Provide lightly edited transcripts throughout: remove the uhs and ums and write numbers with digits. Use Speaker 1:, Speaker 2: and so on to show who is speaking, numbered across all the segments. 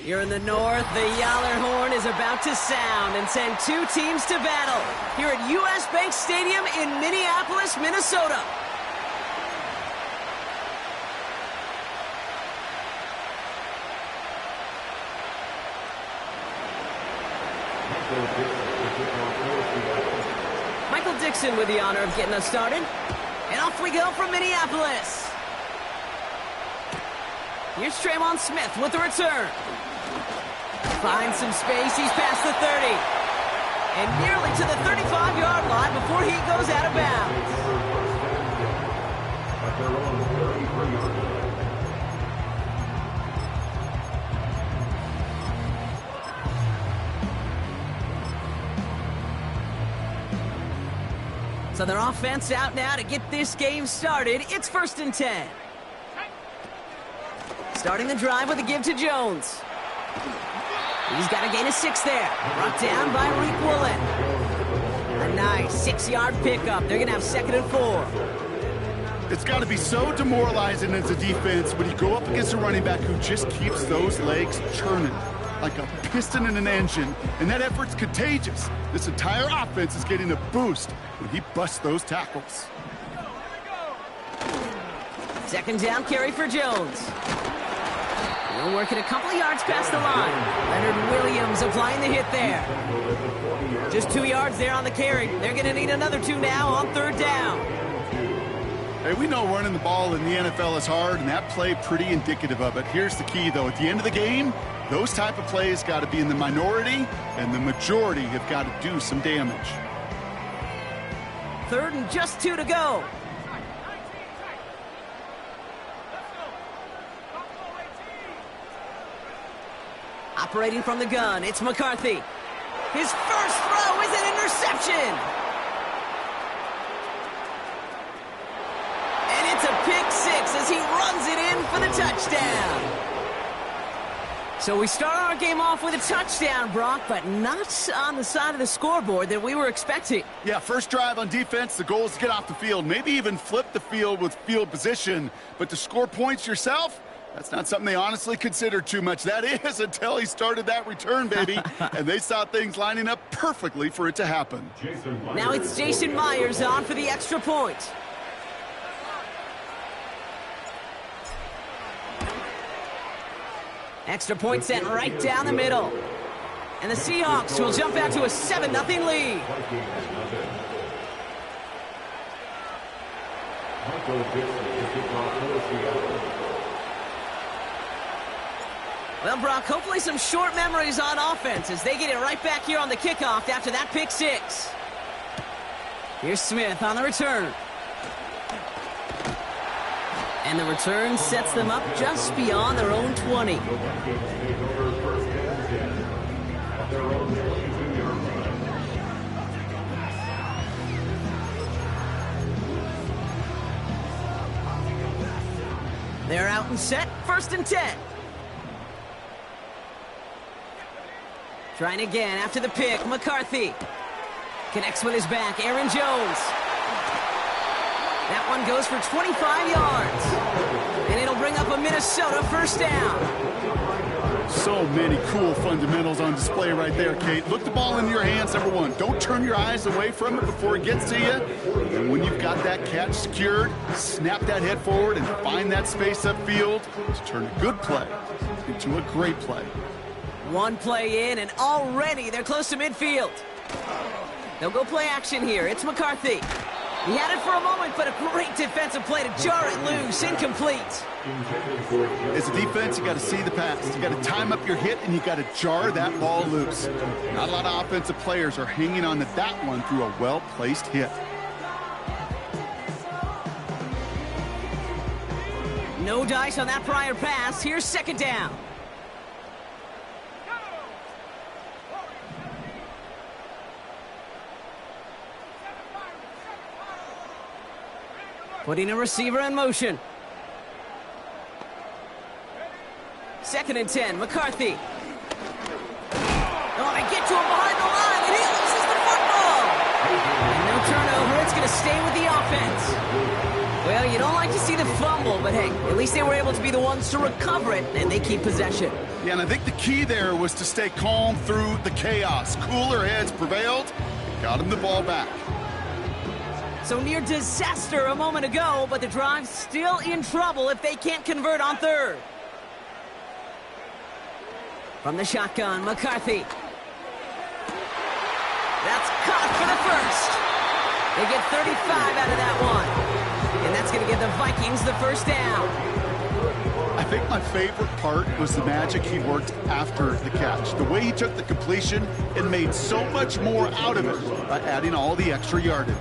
Speaker 1: Here in the north, the Yaller horn is about to sound and send two teams to battle here at U.S. Bank Stadium in Minneapolis, Minnesota. Michael Dixon with the honor of getting us started. And off we go from Minneapolis. Here's Tremont Smith with the return. Finds some space, he's past the 30. And nearly to the 35-yard line before he goes out of bounds. So their offense out now to get this game started. It's 1st and 10. Starting the drive with a give to Jones. He's got a gain of 6 there. Brought down by Reek Woolen. A nice 6-yard pickup. They're going to have 2nd and 4.
Speaker 2: It's got to be so demoralizing as a defense when you go up against a running back who just keeps those legs churning like a piston in an engine, and that effort's contagious. This entire offense is getting a boost when he busts those tackles.
Speaker 1: 2nd down carry for Jones. We're working a couple of yards past the line. Leonard Williams applying the hit there. Just 2 yards there on the carry. They're going to need another 2 now on 3rd down.
Speaker 2: Hey, we know running the ball in the NFL is hard, and that play pretty indicative of it. Here's the key, though. At the end of the game, those type of plays got to be in the minority, and the majority have got to do some damage.
Speaker 1: 3rd and just 2 to go. Operating from the gun, it's McCarthy. His first throw is an interception. And it's a pick 6 as he runs it in for the touchdown. So we start our game off with a touchdown, Brock, but not on the side of the scoreboard that we were expecting.
Speaker 2: Yeah, first drive on defense, the goal is to get off the field, maybe even flip the field with field position. But to score points yourself, that's not something they honestly consider too much. That is until he started that return, baby. And they saw things lining up perfectly for it to happen.
Speaker 1: Now it's Jason Myers on for the extra point. Extra point sent right down the middle. And the Seahawks will jump out to a 7-0 lead. Well, Brock, hopefully some short memories on offense as they get it right back here on the kickoff after that pick 6. Here's Smith on the return. And the return sets them up just beyond their own 20. They're out and set, 1st and 10. Trying again after the pick, McCarthy. Connects with his back, Aaron Jones. That one goes for 25 yards. And it'll bring up a Minnesota 1st down.
Speaker 2: So many cool fundamentals on display right there, Kate. Look the ball in your hands, number 1. Don't turn your eyes away from it before it gets to you. And when you've got that catch secured, snap that head forward and find that space upfield to turn a good play into a great play.
Speaker 1: One play in, and already they're close to midfield. They'll go play action here. It's McCarthy. He had it for a moment, but a great defensive play to jar it loose. Incomplete.
Speaker 2: As a defense, you got to see the pass. You got to time up your hit, and you got to jar that ball loose. Not a lot of offensive players are hanging on to that one through a well-placed hit.
Speaker 1: No dice on that prior pass. Here's 2nd down. Putting a receiver in motion. 2nd and 10, McCarthy. Oh, they get to him behind the line, and he loses the football. And no turnover, it's going to stay with the offense. Well, you don't like to see the fumble, but hey, at least they were able to be the ones to recover it, and they keep possession.
Speaker 2: Yeah, and I think the key there was to stay calm through the chaos. Cooler heads prevailed, got him the ball back.
Speaker 1: So near disaster a moment ago, but the drive's still in trouble if they can't convert on third. From the shotgun, McCarthy. That's caught for the first. They get 35 out of that one. And that's going to give the Vikings the first down.
Speaker 2: I think my favorite part was the magic he worked after the catch. The way he took the completion and made so much more out of it by adding all the extra yardage.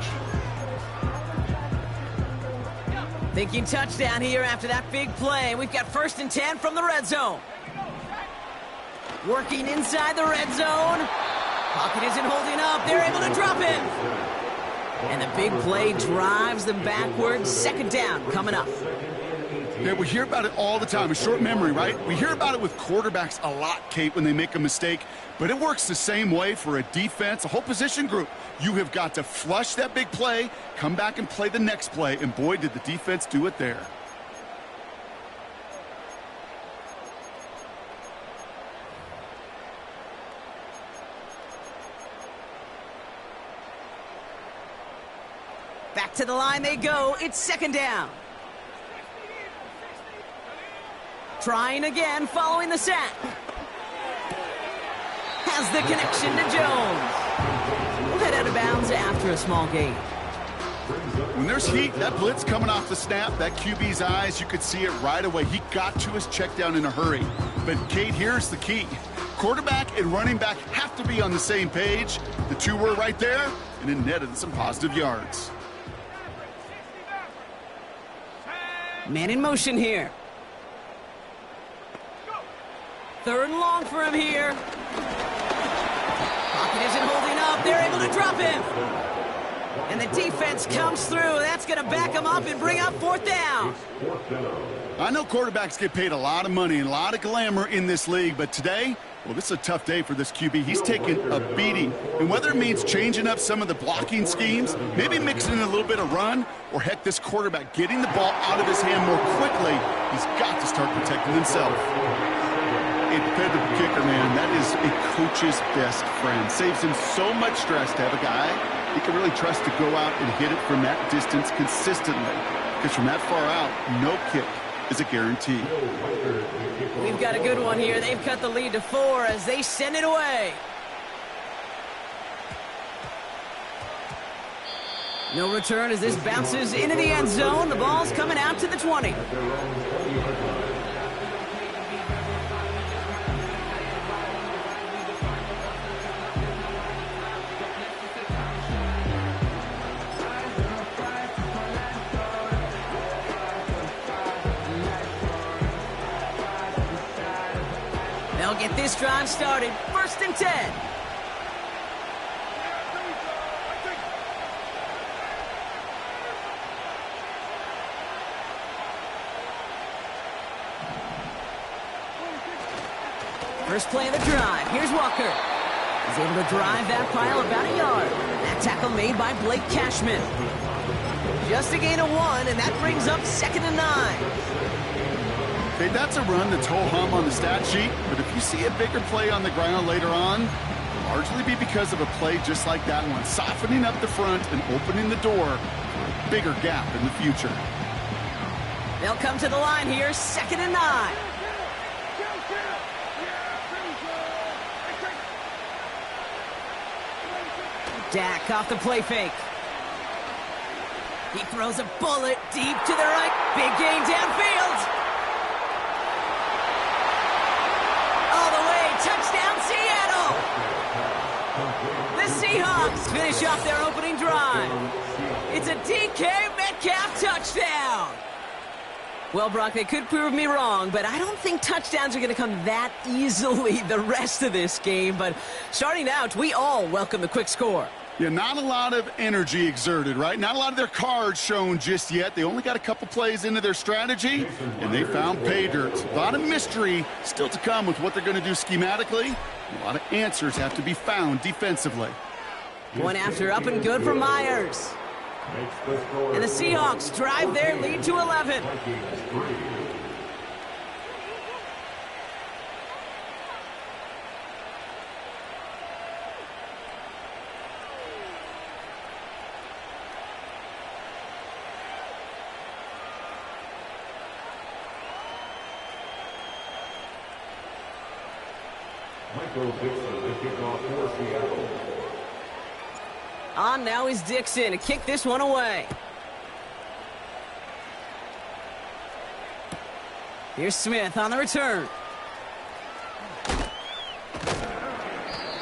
Speaker 1: Thinking touchdown here after that big play. We've got 1st and 10 from the red zone. Working inside the red zone. Pocket isn't holding up. They're able to drop it. And the big play drives them backwards. 2nd down coming up.
Speaker 2: Yeah, we hear about it all the time. A short memory, right? We hear about it with quarterbacks a lot, Kate, when they make a mistake. But it works the same way for a defense, a whole position group. You have got to flush that big play, come back and play the next play. And boy, did the defense do it there.
Speaker 1: Back to the line they go. It's 2nd down. Trying again following the sack. Has the connection to Jones. We'll head out of bounds after a small gain.
Speaker 2: When there's heat, that blitz coming off the snap, that QB's eyes, you could see it right away. He got to his check down in a hurry. But, Kate, here's the key. Quarterback and running back have to be on the same page. The two were right there, and it netted some positive yards.
Speaker 1: Man in motion here. 3rd and long for him here. Pocket isn't holding up. They're able to drop him. And the defense comes through. That's going to back him up and bring up 4th down.
Speaker 2: I know quarterbacks get paid a lot of money and a lot of glamour in this league, but today, well, this is a tough day for this QB. He's taking a beating. And whether it means changing up some of the blocking schemes, maybe mixing in a little bit of run, or heck, this quarterback getting the ball out of his hand more quickly, he's got to start protecting himself. A dependable kicker, man, that is a coach's best friend. Saves him so much stress to have a guy he can really trust to go out and hit it from that distance consistently. Because from that far out, no kick is a guarantee.
Speaker 1: We've got a good one here. They've cut the lead to 4 as they send it away. No return as this bounces into the end zone. The ball's coming out to the 20. They'll get this drive started. 1st and 10. First play of the drive. Here's Walker. He's able to drive that pile about a yard. That tackle made by Blake Cashman. Just a gain of 1, and that brings up 2nd and 9.
Speaker 2: Okay, that's a run that's ho-hum on the stat sheet, but if you see a bigger play on the ground later on, it'll largely be because of a play just like that one, softening up the front and opening the door for a bigger gap in the future.
Speaker 1: They'll come to the line here, 2nd and 9. Dak off the play fake. He throws a bullet deep to the right. Big gain downfield. All the way, touchdown Seattle. The Seahawks finish off their opening drive. It's a DK Metcalf touchdown. Well, Brock, they could prove me wrong, but I don't think touchdowns are going to come that easily the rest of this game. But starting out, we all welcome the quick score.
Speaker 2: Yeah, not a lot of energy exerted, right? Not a lot of their cards shown just yet. They only got a couple plays into their strategy, and they found pay dirt. A lot of mystery still to come with what they're going to do schematically. A lot of answers have to be found defensively.
Speaker 1: One after, up and good for Myers. And the Seahawks drive their lead to 11. On now is Dixon to kick this one away. Here's Smith on the return.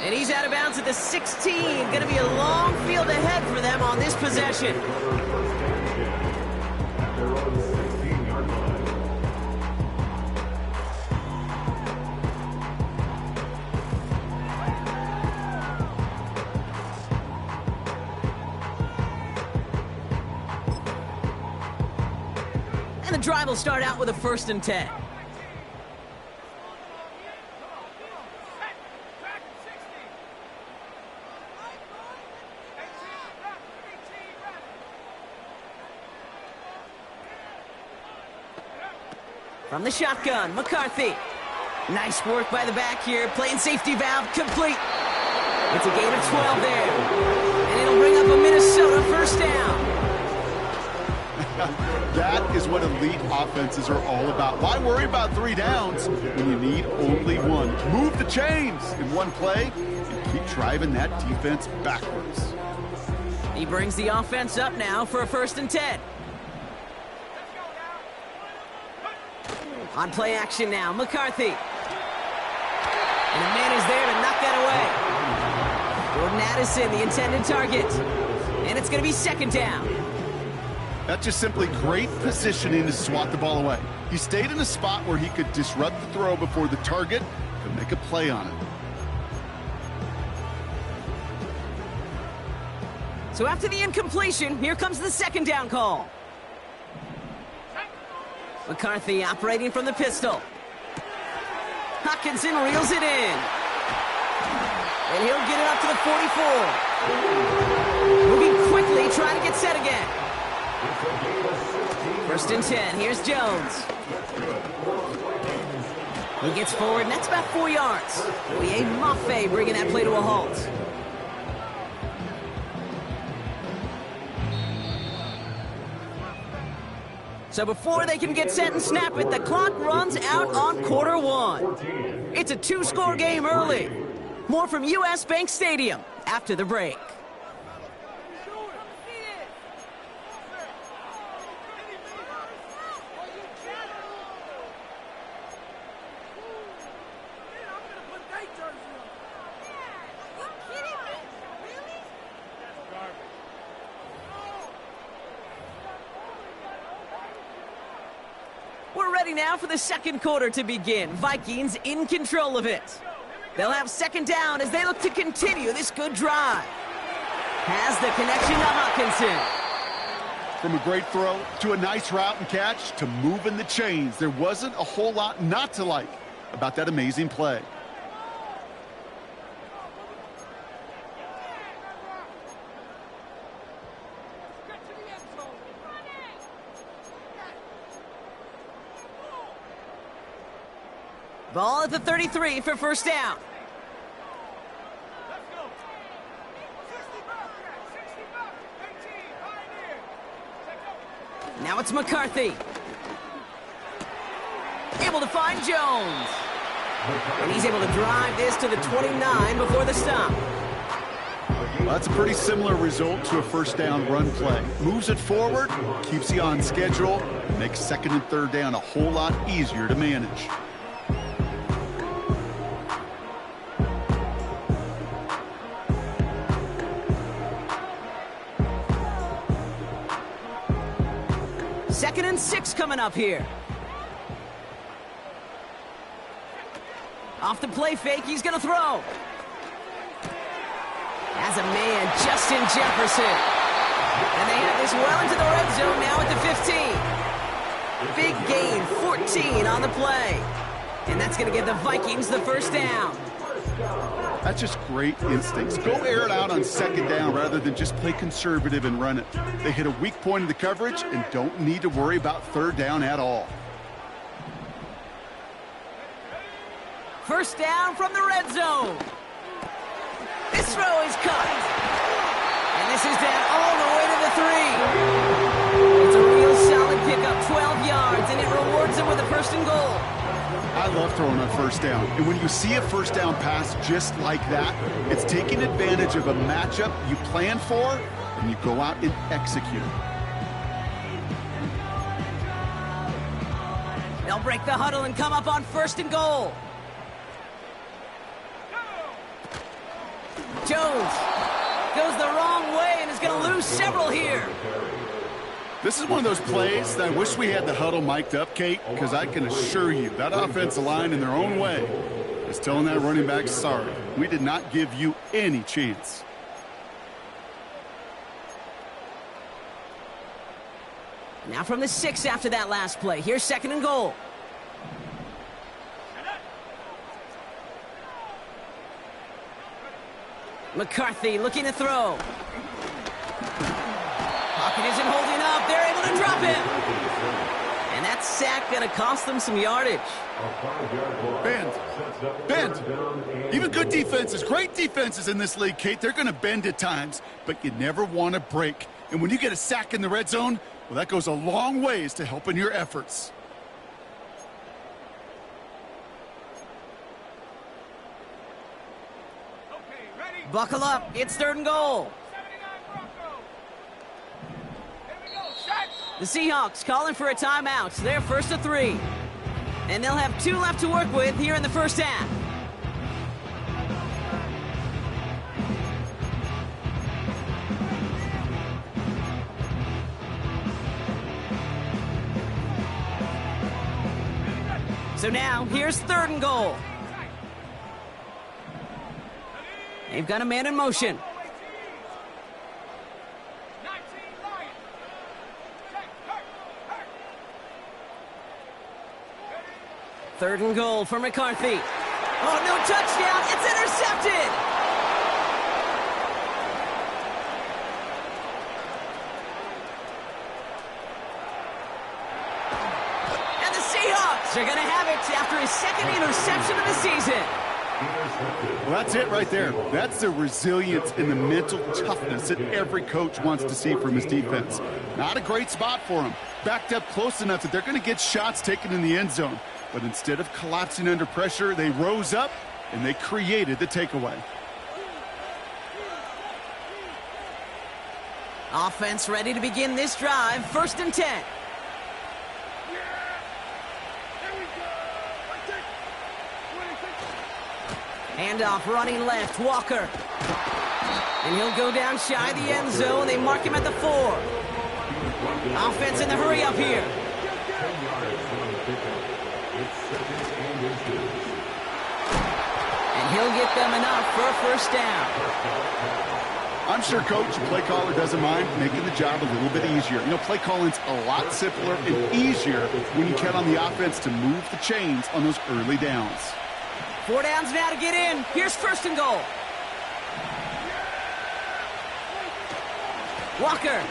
Speaker 1: And he's out of bounds at the 16. Going to be a long field ahead for them on this possession. And the drive will start out with a 1st and 10. From the shotgun, McCarthy. Nice work by the back here, playing safety valve complete. It's a gain of 12 there. And it'll bring up a Minnesota 1st down.
Speaker 2: That is what elite offenses are all about. Why worry about 3 downs when you need only 1? Move the chains in one play and keep driving that defense backwards.
Speaker 1: He brings the offense up now for a 1st and 10. On play action now, McCarthy. And a man is there to knock that away. Jordan Addison, the intended target. And it's going to be 2nd down.
Speaker 2: That's just simply great positioning to swat the ball away. He stayed in a spot where he could disrupt the throw before the target could make a play on it.
Speaker 1: So after the incompletion, here comes the 2nd down call. McCarthy operating from the pistol. Hockenson reels it in. And he'll get it up to the 44. Moving quickly, trying to get set again. 1st and 10. Here's Jones. He gets forward, and that's about 4 yards. Oye Mafe bringing that play to a halt. So before they can get set and snap it, the clock runs out on quarter 1. It's a 2-score game early. More from U.S. Bank Stadium after the break. We're ready now for the 2nd quarter to begin. Vikings in control of it. They'll have 2nd down as they look to continue this good drive. Has the connection to Hockenson.
Speaker 2: From a great throw to a nice route and catch to moving the chains, there wasn't a whole lot not to like about that amazing play.
Speaker 1: Ball at the 33 for 1st down. Now it's McCarthy. Able to find Jones. And he's able to drive this to the 29 before the stop.
Speaker 2: Well, that's a pretty similar result to a 1st down run play. Moves it forward, keeps you on schedule, and makes 2nd and 3rd down a whole lot easier to manage.
Speaker 1: Second and 6 coming up here. Off the play fake, he's going to throw. As a man, Justin Jefferson. And they have this well into the red zone now at the 15. Big gain, 14 on the play. And that's going to give the Vikings the 1st down.
Speaker 2: That's just great instincts. Go air it out on 2nd down rather than just play conservative and run it. They hit a weak point in the coverage and don't need to worry about 3rd down at all.
Speaker 1: 1st down from the red zone. This throw is cut. And this is down all the way to the 3. It's a real solid pickup, 12 yards, and it rewards them with a 1st and goal.
Speaker 2: I love throwing on first down. And when you see a first down pass just like that, it's taking advantage of a matchup you plan for, and you go out and execute.
Speaker 1: They'll break the huddle and come up on 1st and goal. Jones goes the wrong way and is going to lose several here.
Speaker 2: This is one of those plays that I wish we had the huddle mic'd up, Kate, because I can assure you that offensive line in their own way is telling that running back, sorry, we did not give you any chance.
Speaker 1: Now from the 6 after that last play. Here's 2nd and goal. McCarthy looking to throw. Pocket isn't holding up. They're able to drop him. And that sack going to cost them some yardage.
Speaker 2: Bend. Even good defenses, great defenses in this league, Kate, they're going to bend at times, but you never want to break. And when you get a sack in the red zone, well, that goes a long ways to helping your efforts.
Speaker 1: Buckle up. It's 3rd and goal. The Seahawks calling for a timeout. So they're 1st and 3. And they'll have 2 left to work with here in the first half. So now, here's 3rd and goal. They've got a man in motion. Third and goal for McCarthy. Oh, no touchdown. It's intercepted. And the Seahawks are going to have it after his 2nd interception of the season.
Speaker 2: Well, that's it right there. That's the resilience and the mental toughness that every coach wants to see from his defense. Not a great spot for him. Backed up close enough that they're going to get shots taken in the end zone. But instead of collapsing under pressure, they rose up and they created the takeaway.
Speaker 1: Offense ready to begin this drive. 1st and 10. Handoff running left, Walker. And he'll go down shy of the end zone. They mark him at the 4. Offense in the hurry up here. And he'll get them enough for a 1st down.
Speaker 2: I'm sure coach, play caller doesn't mind making the job a little bit easier. You know, play calling's a lot simpler and easier when you count on the offense to move the chains on those early downs.
Speaker 1: 4 downs now to get in. Here's 1st and goal. Walker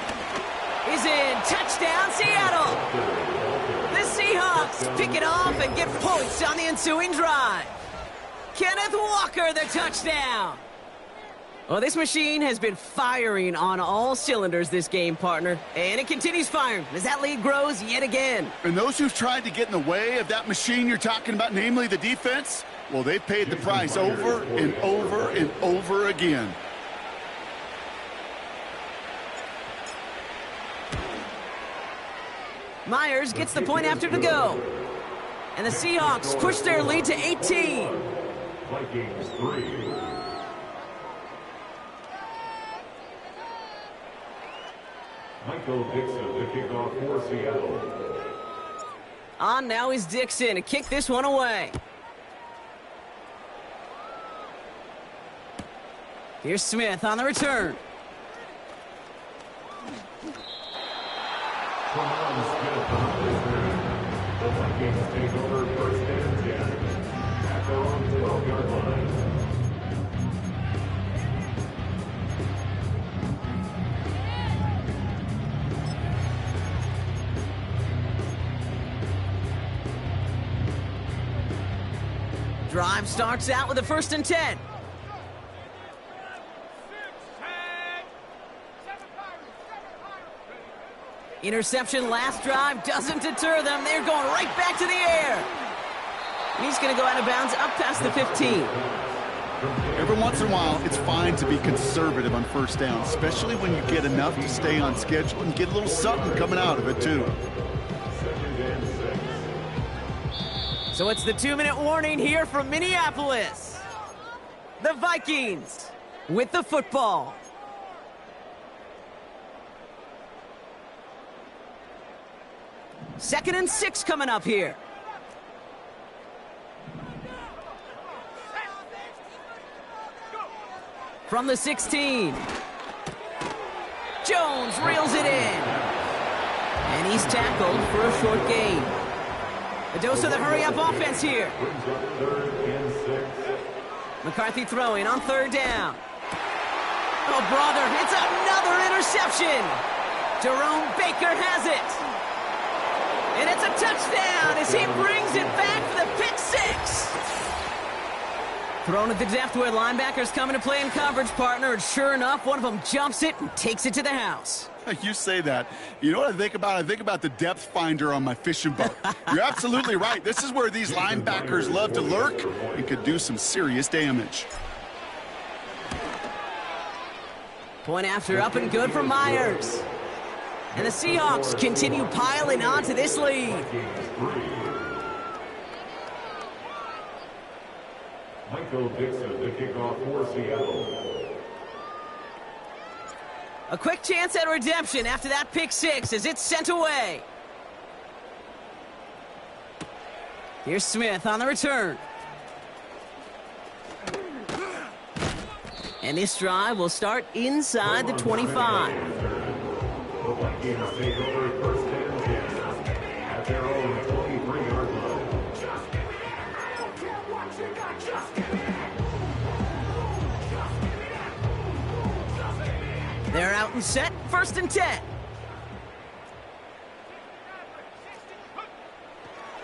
Speaker 1: is in. Touchdown, Seattle. The Seahawks pick it off and get points on the ensuing drive. Kenneth Walker, the touchdown. Well, this machine has been firing on all cylinders this game, partner. And it continues firing as that lead grows yet again.
Speaker 2: And those who've tried to get in the way of that machine you're talking about, namely the defense, well, they've paid the price over and over and over again.
Speaker 1: Myers gets the point after to go. And the Seahawks push their lead to 18.
Speaker 3: Vikings 3. Michael Dixon to kick off for Seattle.
Speaker 1: On now is Dixon to kick this one away. Here's Smith on the return.
Speaker 3: From on Smith on the return. The Vikings take over 1st and 10 at their own 12-yard line.
Speaker 1: Drive starts out with a 1st and 10. Interception last drive doesn't deter them. They're going right back to the air. He's going to go out of bounds up past the 15.
Speaker 2: Every once in a while, it's fine to be conservative on first down, especially when you get enough to stay on schedule and get a little something coming out of it, too.
Speaker 1: So it's the 2-minute warning here from Minneapolis. The Vikings with the football. Second and 6 coming up here. From the 16. Jones reels it in. And he's tackled for a short gain. A dose of the hurry-up offense here. McCarthy throwing on third down. Oh, brother, it's another interception. Jerome Baker has it. And it's a touchdown as he brings it back for the pick six. Thrown at the depth where linebackers coming to play in coverage, partner, and sure enough, one of them jumps it and takes it to the house.
Speaker 2: You say that. You know what I think about? I think about the depth finder on my fishing boat. You're absolutely right. This is where these linebackers love to lurk and could do some serious damage.
Speaker 1: Point after up and good for Myers. And the Seahawks continue piling onto this lead.
Speaker 3: Michael Dixon, the kickoff for Seattle.
Speaker 1: A quick chance at redemption after that pick six as it's sent away. Here's Smith on the return. And this drive will start inside the 25.
Speaker 3: The Vikings take over first and 10 at their own 23-yard line.
Speaker 1: They're out and set, first and 10.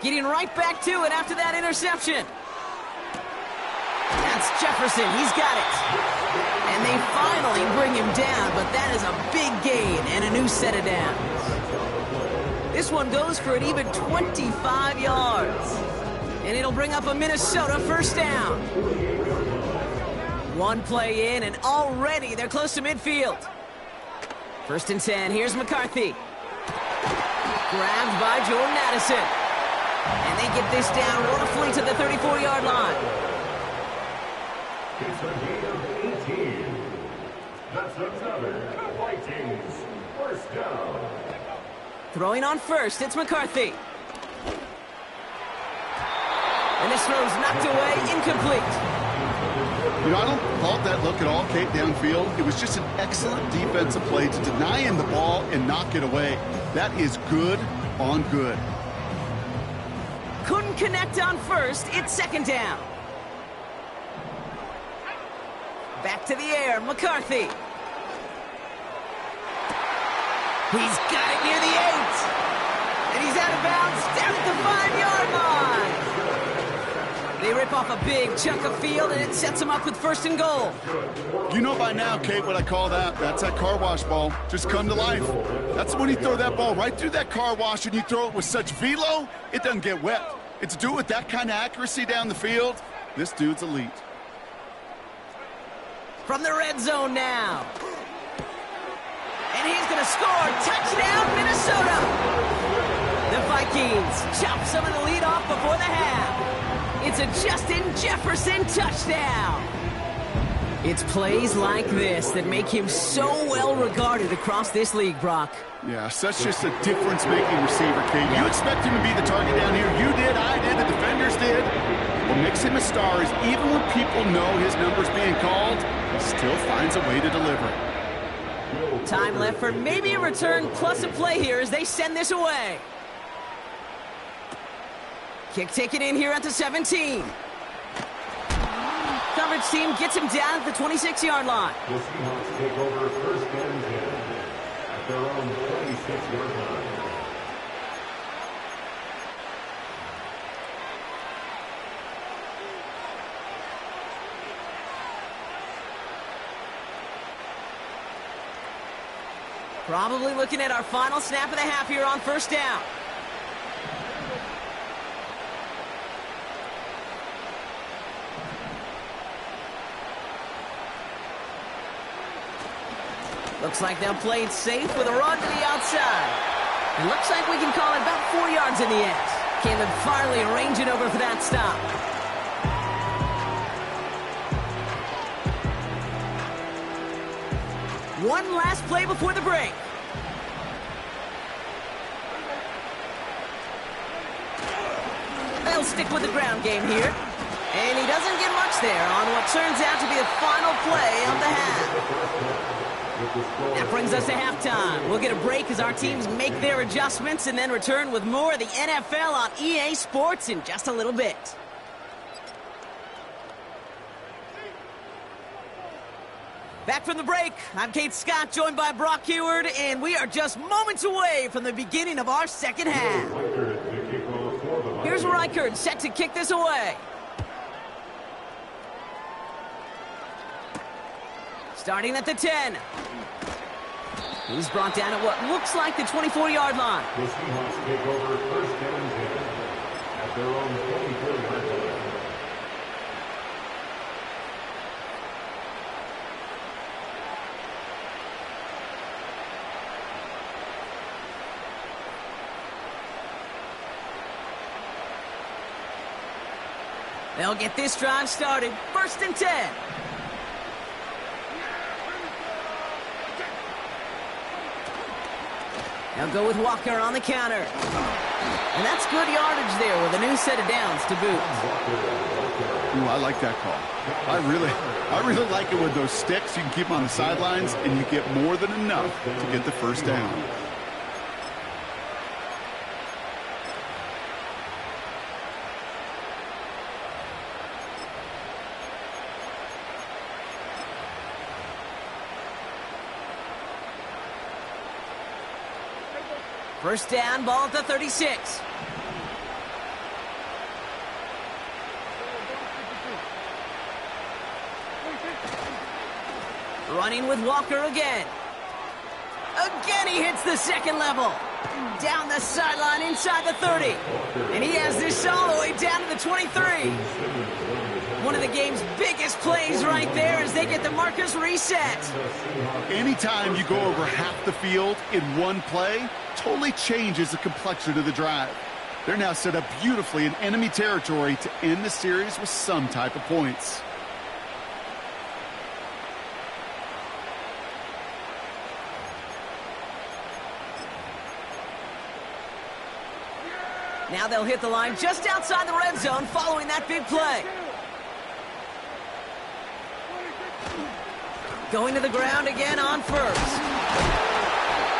Speaker 1: Getting right back to it after that interception. That's Jefferson, he's got it. And they finally bring him down, but that is a big gain and a new set of downs. This one goes for an even 25 yards. And it'll bring up a Minnesota first down. One play in, and already they're close to midfield. First and 10, here's McCarthy. Grabbed by Jordan Addison. And they get this down roughly to the 34-yard line.
Speaker 3: It's a gain of 18. That's another Vikings first down.
Speaker 1: Throwing on first, it's McCarthy. And this throw's knocked away, incomplete.
Speaker 2: You know, I don't fault that look at all, Kate, downfield. It was just an excellent defensive play to deny him the ball and knock it away. That is good on good.
Speaker 1: Couldn't connect on first, it's second down. Back to the air, McCarthy. He's got it near the 8. And he's out of bounds down at the 5-yard line. They rip off a big chunk of field, and it sets them up with first and goal.
Speaker 2: You know by now, Kate, what I call that. That's that car wash ball. Just come to life. That's when you throw that ball right through that car wash and you throw it with such velo, it doesn't get wet. It's do it with that kind of accuracy down the field. This dude's elite.
Speaker 1: From the red zone now. And he's going to score. Touchdown, Minnesota. The Vikings chop some of the lead off before the half. It's a Justin Jefferson touchdown. It's plays like this that make him so well regarded across this league, Brock.
Speaker 2: Yeah, such just a difference-making receiver, Kate. You expect him to be the target down here. You did, I did, the defenders did. What makes him a star is even when people know his number's being called, he still finds a way to deliver.
Speaker 1: Time left for maybe a return plus a play here as they send this away. Kick taken in here at the 17. Coverage team gets him down at the 26-yard line.
Speaker 3: The Seahawks take over first and 10 at their own 26-yard line.
Speaker 1: Probably looking at our final snap of the half here on first down. Looks like they'll play it safe with a run to the outside. It looks like we can call it about 4 yards in the end. Caleb Farley arranging over for that stop. One last play before the break. They'll stick with the ground game here. And he doesn't get much there on what turns out to be the final play of the half. That brings us to halftime. We'll get a break as our teams make their adjustments and then return with more of the NFL on EA Sports in just a little bit. Back from the break, I'm Kate Scott, joined by Brock Heward, and we are just moments away from the beginning of our second half. Here's Reichard, set to kick this away. Starting at the 10. He's brought down at what looks like the 24-yard line.
Speaker 3: The Seahawks take over first down and 10 at their own 24-yard line.
Speaker 1: They'll get this drive started. First and 10. They'll go with Walker on the counter. And that's good yardage there with a new set of downs to boot.
Speaker 2: Ooh, I like that call. I really like it with those sticks. You can keep them on the sidelines, and you get more than enough to get the first down.
Speaker 1: First down, ball at the 36. Running with Walker again. Again he hits the second level. Down the sideline inside the 30. And he has this all the way down to the 23. One of the game's biggest plays right there as they get the markers reset.
Speaker 2: Anytime you go over half the field in one play, totally changes the complexion of the drive. They're now set up beautifully in enemy territory to end the series with some type of points.
Speaker 1: Now they'll hit the line just outside the red zone following that big play. Going to the ground again on first.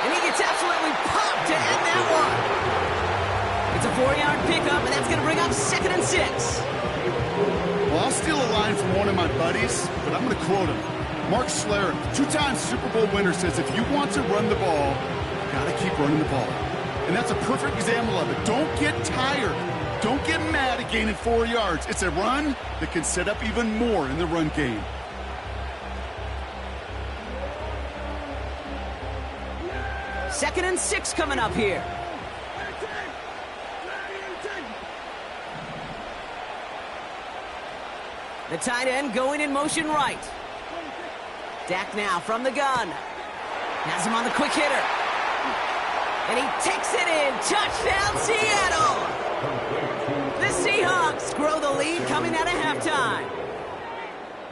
Speaker 1: And he gets absolutely popped to end that one. It's a 4-yard pickup, and that's going to bring up 2nd and 6.
Speaker 2: Well, I'll steal a line from one of my buddies, but I'm going to quote him. Mark Schlereth, 2-time Super Bowl winner, says if you want to run the ball, you got to keep running the ball. And that's a perfect example of it. Don't get tired. Don't get mad at gaining 4 yards. It's a run that can set up even more in the run game.
Speaker 1: Second and 6 coming up here. The tight end going in motion right. Dak now from the gun. Has him on the quick hitter. And he takes it in. Touchdown, Seattle! The Seahawks grow the lead coming out of halftime.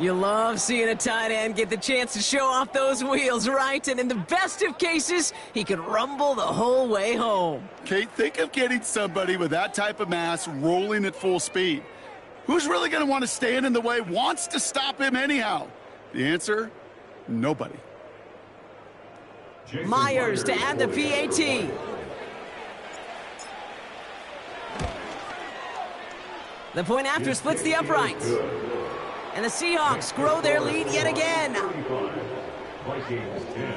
Speaker 1: You love seeing a tight end get the chance to show off those wheels, right? And in the best of cases, he could rumble the whole way home.
Speaker 2: Kate, think of getting somebody with that type of mass rolling at full speed. Who's really going to want to stand in the way, wants to stop him anyhow? The answer, nobody.
Speaker 1: Myers to add the PAT. The point after splits the uprights. And the Seahawks grow their lead yet again.
Speaker 3: Vikings 10.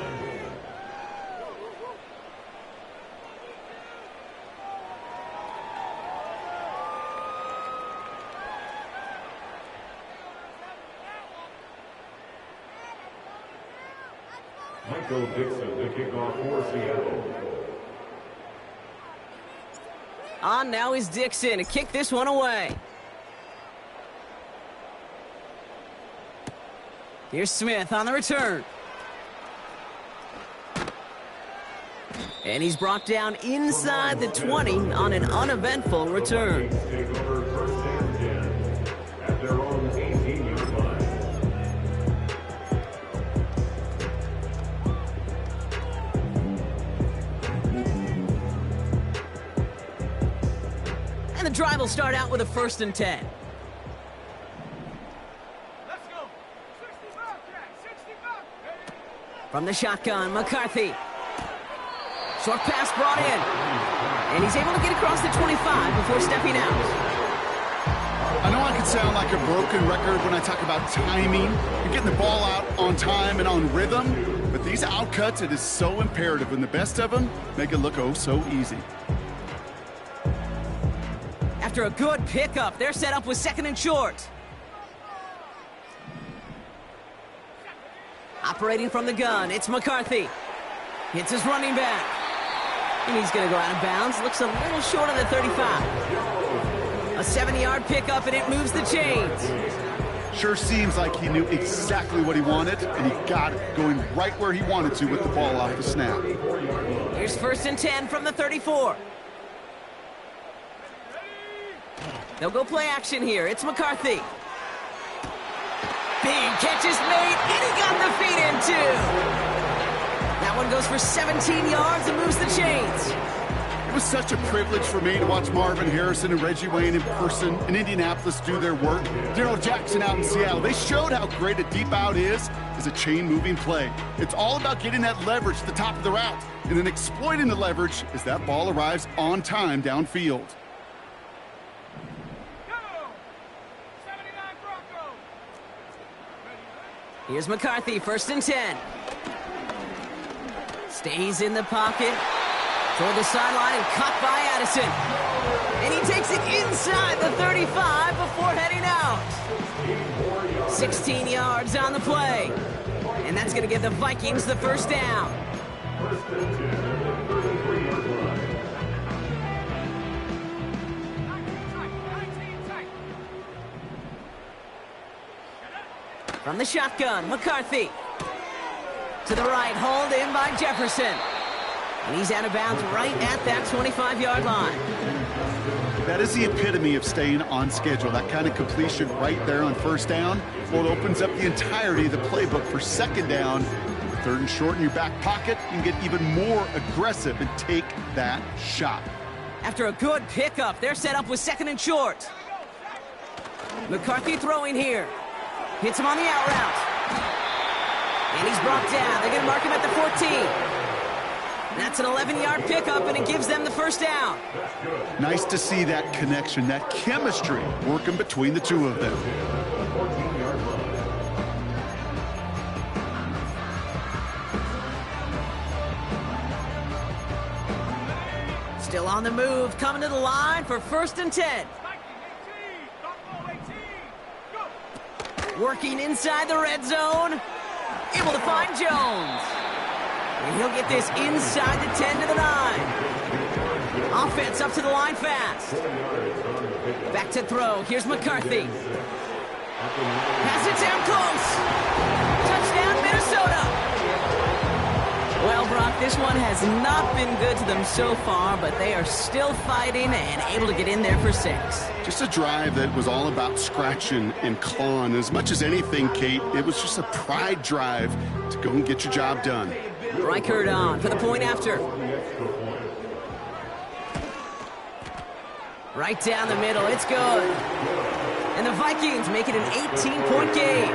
Speaker 3: Michael Dixon to kick off for Seattle.
Speaker 1: On now is Dixon to kick this one away. Here's Smith on the return. And he's brought down inside the 20 on an uneventful return.
Speaker 3: Take over first and 10 at their own 18-yard line.
Speaker 1: And the drive will start out with a 1st and 10.
Speaker 4: Let's go. 65, Jack. 65.
Speaker 1: From the shotgun, McCarthy. Short pass brought in. And he's able to get across the 25 before stepping out.
Speaker 2: I know I could sound like a broken record when I talk about timing and getting the ball out on time and on rhythm, but these outcuts, it is so imperative, and the best of them make it look oh so easy.
Speaker 1: After a good pickup, they're set up with 2nd and short. Operating from the gun, it's McCarthy. Hits his running back. And he's going to go out of bounds. Looks a little short of the 35. A 70-yard pickup, and it moves the chains.
Speaker 2: Sure seems like he knew exactly what he wanted, and he got it, going right where he wanted to with the ball off the snap.
Speaker 1: Here's 1st and 10 from the 34. They'll go play action here. It's McCarthy. Big catch is made, and he got the feet in, too. That one goes for 17 yards and moves the chains.
Speaker 2: It was such a privilege for me to watch Marvin Harrison and Reggie Wayne in person in Indianapolis do their work. Darrell Jackson out in Seattle. They showed how great a deep out is as a chain-moving play. It's all about getting that leverage at the top of the route and then exploiting the leverage as that ball arrives on time downfield.
Speaker 4: Go. 79 Broncos.
Speaker 1: Here's McCarthy, 1st and 10. Stays in the pocket. Toward the sideline and caught by Addison. And he takes it inside the 35 before heading out. 16 yards on the play. And that's going to give the Vikings the 1st down.
Speaker 3: First and 10 at the 33-yard line.
Speaker 4: 19 tight.
Speaker 1: From the shotgun, McCarthy. To the right, hauled in by Jefferson. And he's out of bounds right at that 25-yard line.
Speaker 2: That is the epitome of staying on schedule. That kind of completion right there on 1st down. Well, it opens up the entirety of the playbook for 2nd down. 3rd and short in your back pocket. You can get even more aggressive and take that shot.
Speaker 1: After a good pickup, they're set up with 2nd and short. McCarthy throwing here. Hits him on the out route. And he's brought down. They're going to mark him at the 14. That's an 11-yard pickup, and it gives them the 1st down.
Speaker 2: Nice to see that connection, that chemistry working between the two of them.
Speaker 3: 14-yard line.
Speaker 1: Still on the move, coming to the line for 1st and 10. Working inside the red zone. Able to find Jones. And he'll get this inside the 10 to the 9. Offense up to the line fast. Back to throw. Here's McCarthy. Pass it down close. Touchdown, Minnesota. Well, Brock, this one has not been good to them so far, but they are still fighting and able to get in there for 6.
Speaker 2: Just a drive that was all about scratching and clawing. As much as anything, Kate, it was just a pride drive to go and get your job done.
Speaker 1: Reichert on for the point after. Right down the middle, it's good. And the Vikings make it an 18-point game.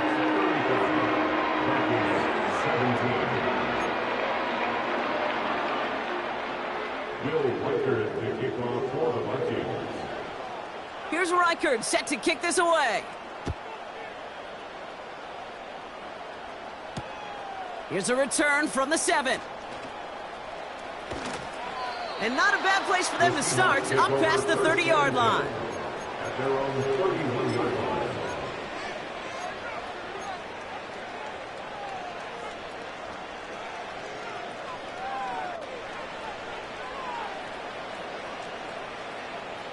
Speaker 3: Will Reichert to kick off for the Vikings.
Speaker 1: Here's Reichert set to kick this away. Here's a return from the 7. And not a bad place for them to start, up past the 30-yard line.
Speaker 3: At their own 31-yard line.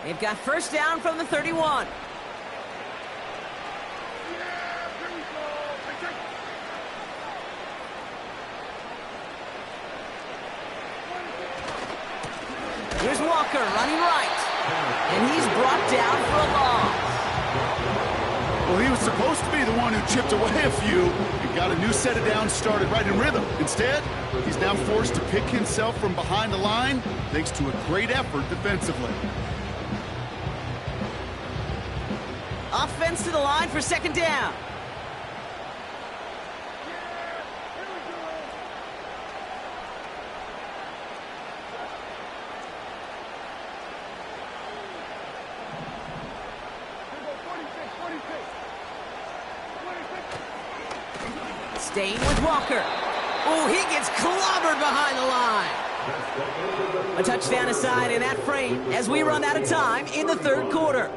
Speaker 1: They've got 1st down from the 31. Walker running right. And he's brought down for a loss.
Speaker 2: Well, he was supposed to be the one who chipped away a few and got a new set of downs started right in rhythm. Instead, he's now forced to pick himself from behind the line thanks to a great effort defensively.
Speaker 1: Offense to the line for second down. Staying with Walker. Oh, he gets clobbered behind the line. A touchdown aside in that frame as we run out of time in the third quarter.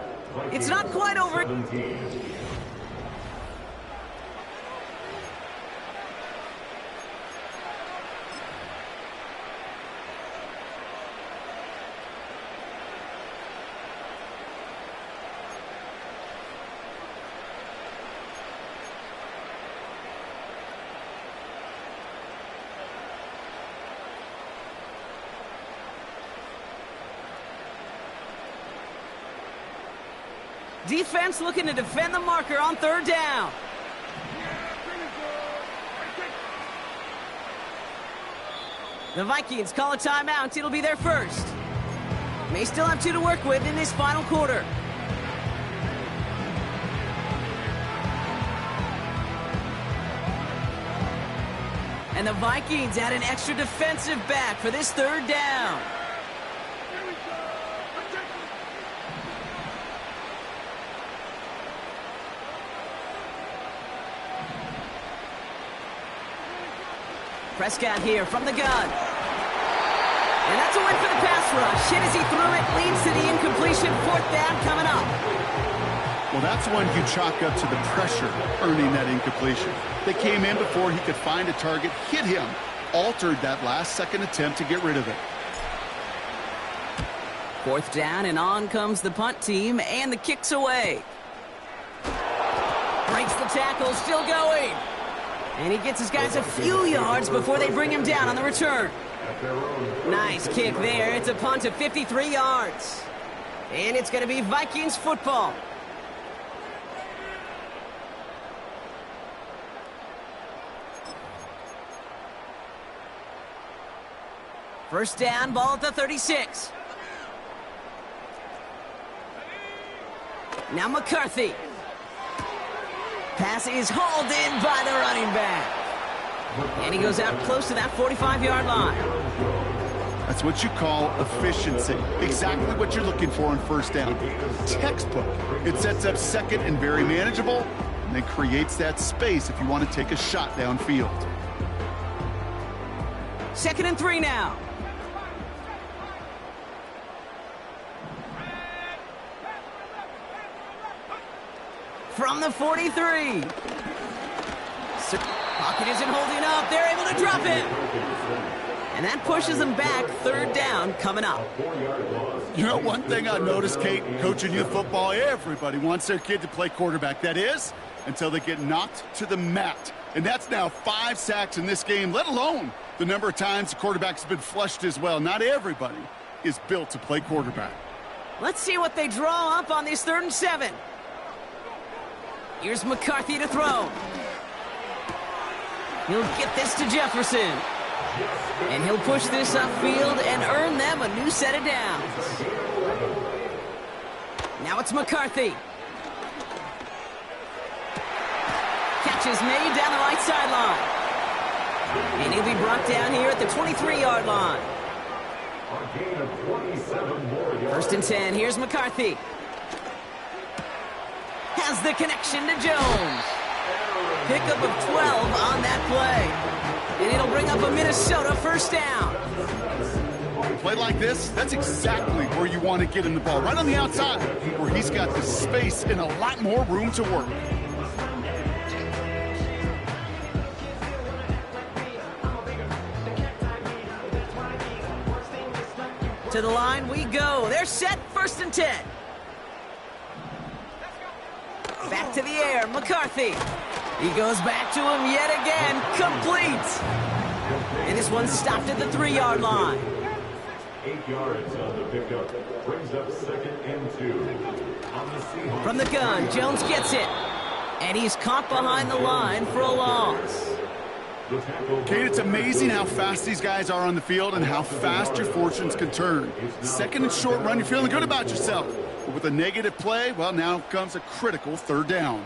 Speaker 1: It's not quite over. Defense looking to defend the marker on third down. The Vikings call a timeout. It'll be their first. May still have 2 to work with in this final quarter. And the Vikings add an extra defensive back for this third down. Prescott here from the gun. And that's a win for the pass rush. Hit as he threw it, leads to the incompletion. Fourth down coming up.
Speaker 2: Well, that's one you chalk up to the pressure earning that incompletion. They came in before he could find a target, hit him, altered that last-second attempt to get rid of it.
Speaker 1: Fourth down, and on comes the punt team, and the kick's away. Breaks the tackle, still going. And he gets his guys a few yards before they bring him down on the return. Nice kick there. It's a punt of 53 yards. And it's going to be Vikings football. First down, ball at the 36. Now McCarthy. Pass is hauled in by the running back. And he goes out close to that 45-yard line.
Speaker 2: That's what you call efficiency. Exactly what you're looking for on first down. Textbook. It sets up second and very manageable, and then creates that space if you want to take a shot downfield.
Speaker 1: 2nd and 3 now. From the 43. Pocket isn't holding up. They're able to drop it. And that pushes them back. Third down coming up.
Speaker 2: You know, one thing I noticed, Kate, coaching youth football, everybody wants their kid to play quarterback. That is, until they get knocked to the mat. And that's now 5 sacks in this game, let alone the number of times the quarterback's been flushed as well. Not everybody is built to play quarterback.
Speaker 1: Let's see what they draw up on this 3rd and 7. Here's McCarthy to throw. He'll get this to Jefferson. And he'll push this upfield and earn them a new set of downs. Now it's McCarthy. Catch is made down the right sideline. And he'll be brought down here at the 23-yard line. 1st and 10. Here's McCarthy. Has the connection to Jones. Pickup of 12 on that play. And it'll bring up a Minnesota first down.
Speaker 2: A play like this, that's exactly where you want to get him the ball. Right on the outside, where he's got the space and a lot more room to work.
Speaker 1: To the line we go. They're set. 1st and 10. Back to the air, McCarthy. He goes back to him yet again, complete. And this one's stopped at the 3-yard line.
Speaker 3: 8 yards on the pickup. Brings up 2nd and 2. On the Seahawks.
Speaker 1: From the gun, Jones gets it. And he's caught behind the line for a loss.
Speaker 2: Kate, it's amazing how fast these guys are on the field and how fast your fortunes can turn. 2nd and short run, you're feeling good about yourself. But with a negative play, well, now comes a critical 3rd down.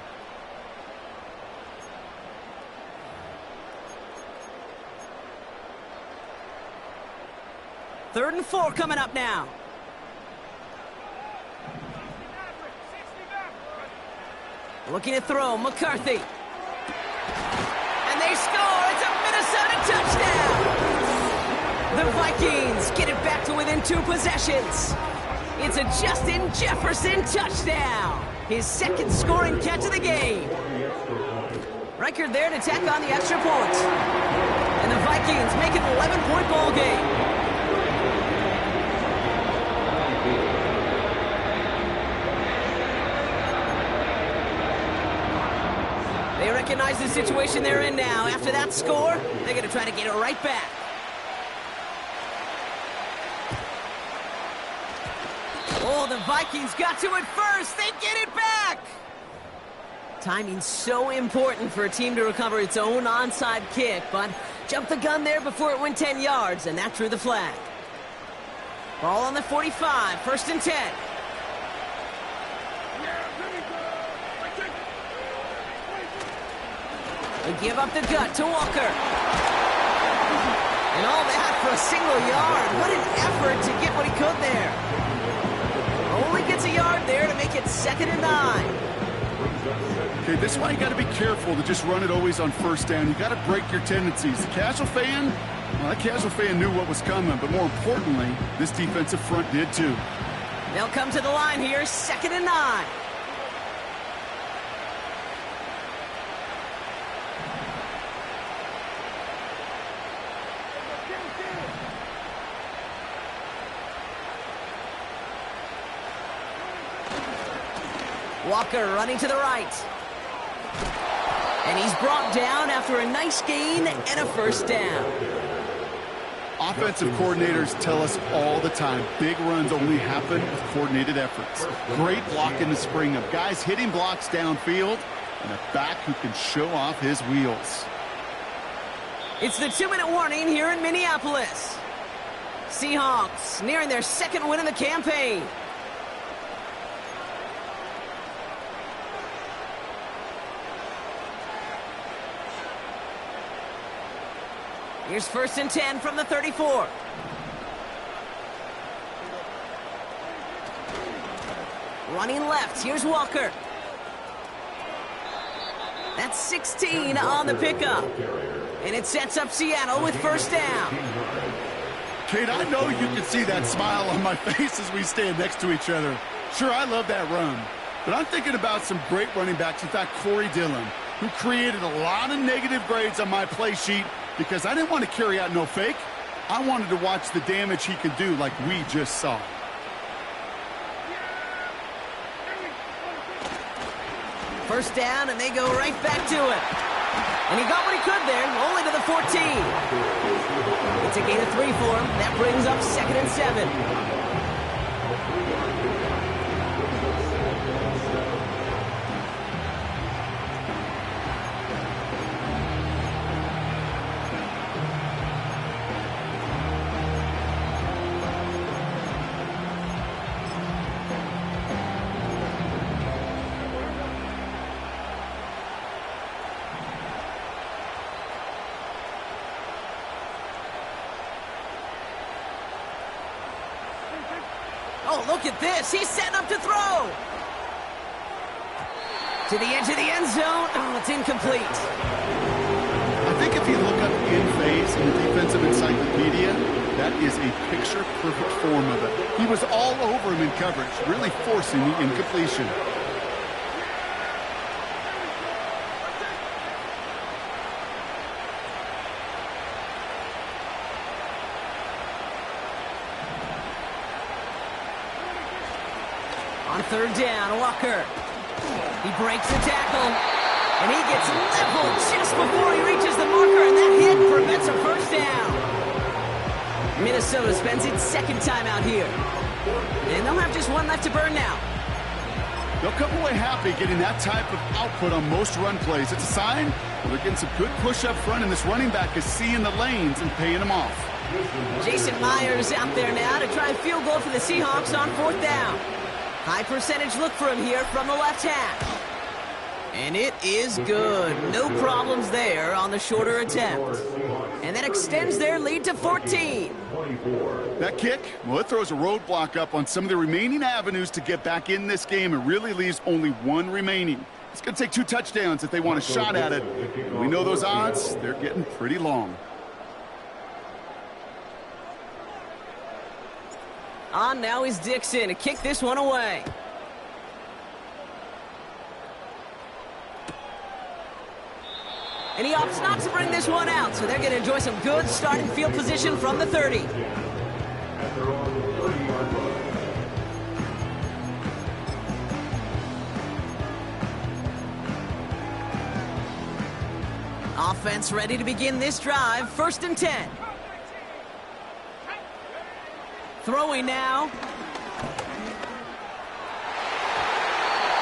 Speaker 1: Third and 4 coming up now. Looking to throw, McCarthy. And they score! It's a Minnesota touchdown! The Vikings get it back to within 2 possessions. It's a Justin Jefferson touchdown! His 2nd scoring catch of the game. Record there to tack on the extra point. And the Vikings make it an 11-point ball game. They recognize the situation they're in now. After that score, they're going to try to get it right back. Oh, the Vikings got to it first. They get it back. Timing's so important for a team to recover its own onside kick, but jumped the gun there before it went 10 yards, and that drew the flag. Ball on the 45, 1st and 10. They give up the gut to Walker. And all that for a single yard. What an effort to get what he could there. Only gets a yard there to make it 2nd and 9.
Speaker 2: Okay, this is why you got to be careful to just run it always on 1st down. You got to break your tendencies. The casual fan, well, that casual fan knew what was coming, but more importantly, this defensive front did too.
Speaker 1: They'll come to the line here, 2nd and 9. Walker running to the right. And he's brought down after a nice gain and a 1st down.
Speaker 2: Offensive coordinators tell us all the time, big runs only happen with coordinated efforts. Great block in the spring of guys hitting blocks downfield and a back who can show off his wheels.
Speaker 1: It's the 2-minute warning here in Minneapolis. Seahawks nearing their 2nd win of the campaign. Here's 1st and 10 from the 34. Running left, here's Walker. That's 16 on the pickup. And it sets up Seattle with 1st down.
Speaker 2: Kate, I know you can see that smile on my face as we stand next to each other. Sure, I love that run. But I'm thinking about some great running backs. In fact, Corey Dillon, who created a lot of negative grades on my play sheet because I didn't want to carry out no fake. I wanted to watch the damage he could do like we just saw.
Speaker 1: First down, and they go right back to it. And he got what he could there, only to the 14. It's a gain of 3 for him. That brings up 2nd and 7. Oh, look at this. He's setting up to throw. To the edge of the end zone. Oh, it's incomplete.
Speaker 2: I think if you look up in phase in the defensive encyclopedia, that is a picture-perfect form of it. He was all over him in coverage, really forcing the incompletion.
Speaker 1: On 3rd down, Walker. He breaks the tackle, and he gets leveled just before he reaches the marker, and that hit prevents a 1st down. Minnesota Minnesota spends its second timeout here. And they'll have just one left to burn now.
Speaker 2: They'll come away happy getting that type of output on most run plays. It's a sign they're getting some good push up front, and this running back is seeing the lanes and paying them off.
Speaker 1: Jason Myers out there now to try a field goal for the Seahawks on 4th down. High percentage look for him here from the left hash. And it is good. No problems there on the shorter attempt. And that extends their lead to 14.
Speaker 2: That kick, well, it throws a roadblock up on some of the remaining avenues to get back in this game and really leaves only one remaining. It's going to take 2 touchdowns if they want a shot at it. We know those odds, they're getting pretty long.
Speaker 1: On now is Dixon to kick this one away. And he opts not to bring this one out, so they're going to enjoy some good starting field position from the 30. Offense ready to begin this drive. 1st and 10. Throwing now.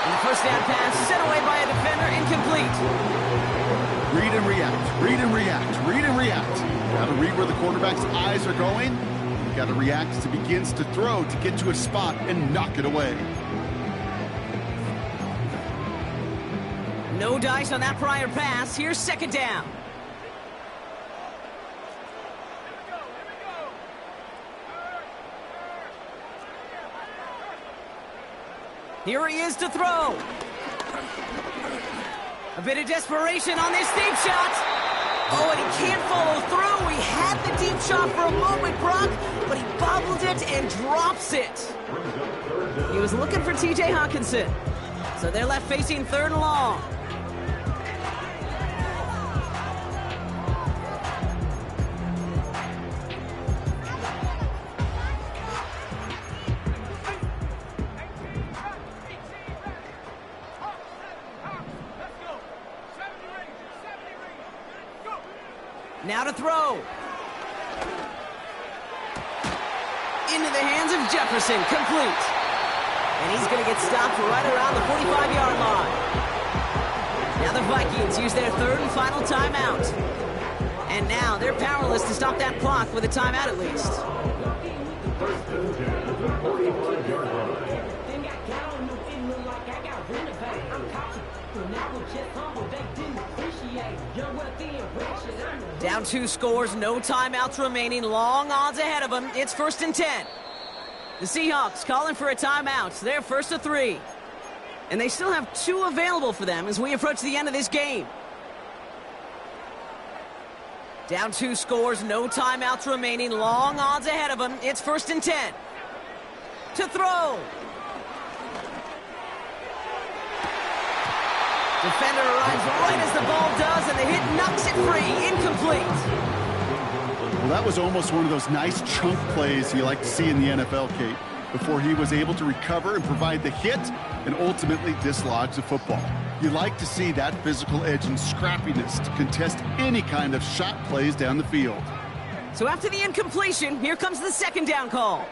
Speaker 1: And the first down pass sent away by a defender, incomplete.
Speaker 2: Read and react, read and react, read and react. Got to read where the quarterback's eyes are going. You got to react as he begins to throw to get to a spot and knock it away.
Speaker 1: No dice on that prior pass. Here's 2nd down. Here he is to throw. A bit of desperation on this deep shot. Oh, and he can't follow through. He had the deep shot for a moment, Brock, but he bobbled it and drops it. He was looking for T.J. Hawkinson. So they're left facing 3rd and long. Now to throw. Into the hands of Jefferson, complete. And he's going to get stopped right around the 45-yard line. Now the Vikings use their 3rd and final timeout. And now they're powerless to stop that clock with a timeout at least. Down 2 scores, no timeouts remaining, long odds ahead of them. It's 1st and 10. The Seahawks calling for a timeout. They're 1st to 3. And they still have 2 available for them as we approach the end of this game. Down 2 scores, no timeouts remaining, long odds ahead of them. It's 1st and 10. To throw. Defender arrives right as the ball does, and the hit knocks it free. Incomplete.
Speaker 2: Well, that was almost one of those nice chunk plays you like to see in the NFL, Kate, before he was able to recover and provide the hit and ultimately dislodge the football. You like to see that physical edge and scrappiness to contest any kind of shot plays down the field.
Speaker 1: So after the incompletion, here comes the 2nd down call.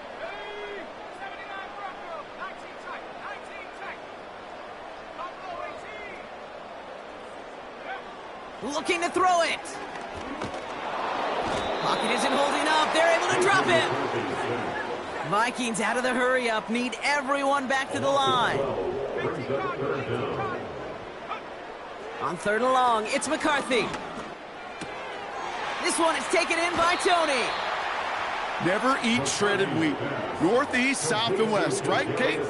Speaker 1: Looking to throw it. Pocket isn't holding up. They're able to drop it. Vikings out of the hurry up. Need everyone back to the line. On 3rd and long, it's McCarthy. This one is taken in by Tony.
Speaker 2: Never eat shredded wheat. Northeast, south, and west, right, Kate?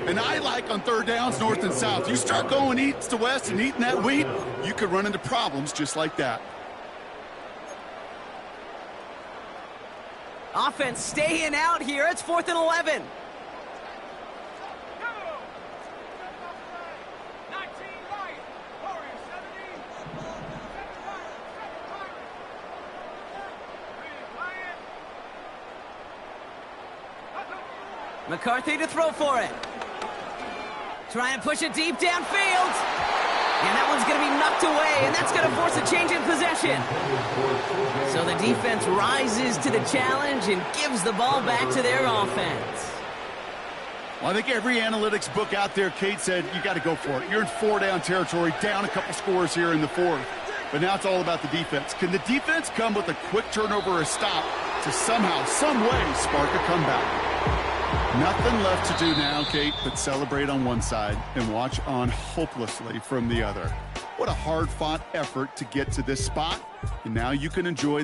Speaker 2: And I like on 3rd downs, north and south. You start going east to west and eating that wheat, you could run into problems just like that.
Speaker 1: Offense staying out here. It's 4th and 11. McCarthy to throw for it. Trying to push it deep downfield. And that one's going to be knocked away, and that's going to force a change in possession. So the defense rises to the challenge and gives the ball back to their offense.
Speaker 2: Well, I think every analytics book out there, Kate, said you got to go for it. You're in 4-down territory, down a couple scores here in the fourth. But now it's all about the defense. Can the defense come with a quick turnover or a stop to somehow, some way, spark a comeback? Nothing left to do now, Kate, but celebrate on one side and watch on hopelessly from the other. What a hard-fought effort to get to this spot, and now you can enjoy